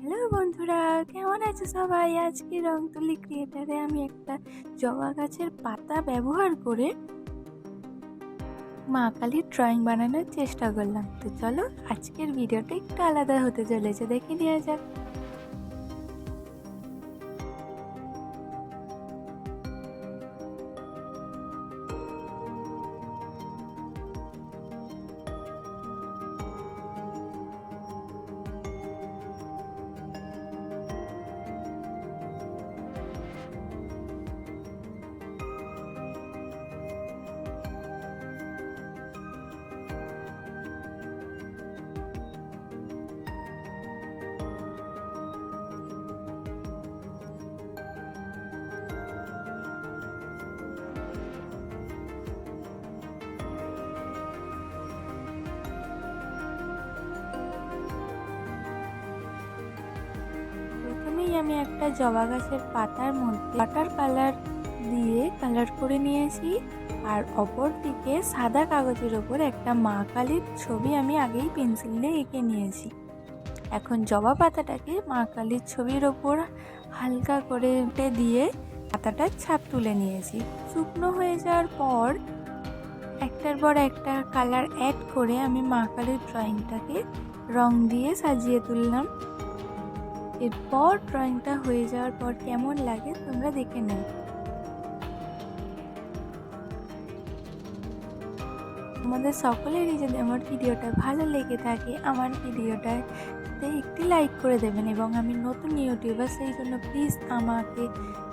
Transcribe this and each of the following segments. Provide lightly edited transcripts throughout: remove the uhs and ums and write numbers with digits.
Hello বন্ধুরা, কেমন আছো সবাই? আজকে রং তুলি ক্রিয়েটারে আমি একটা জবা গাছের পাতা ব্যবহার করে মা কালীর ড্রয়িং বানানোর চেষ্টা করলাম। তো চলো আজকের ভিডিওটা একটু আলাদা হতে চলেছে, দেখে নেওয়া যাক। প্রথমেই আমি একটা জবা গাছের পাতার মধ্যে ওয়াটার কালার দিয়ে কালার করে নিয়েছি, আর অপর দিকে সাদা কাগজের ওপর একটা মা কালীর ছবি আমি আগেই পেন্সিল দিয়ে এঁকে নিয়েছি। এখন জবা পাতাটাকে মা কালীর ছবির ওপর হালকা করে দিয়ে পাতাটার ছাপ তুলে নিয়েছি। শুকনো হয়ে যাওয়ার পর একটার পর একটা কালার অ্যাড করে আমি মা কালীর ড্রয়িংটাকে রং দিয়ে সাজিয়ে তুললাম। এরপর ড্রয়িংটা হয়ে যাওয়ার পর কেমন লাগে তোমরা দেখে নাও। আমাদের সকলেরই যদি আমার ভিডিওটা ভালো লেগে থাকে, আমার ভিডিওটাতে একটি লাইক করে দেবেন, এবং আমি নতুন ইউটিউবার, সেই জন্য প্লিজ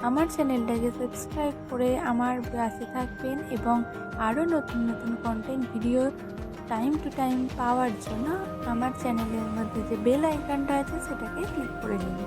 আমার চ্যানেলটাকে সাবস্ক্রাইব করে আমার পাশে থাকবেন, এবং আরও নতুন নতুন content video time to time পাওয়ার জন্য আমার চ্যানেলের মধ্যে যে বেল আইকনটা আছে সেটাকে ক্লিক করে নিন।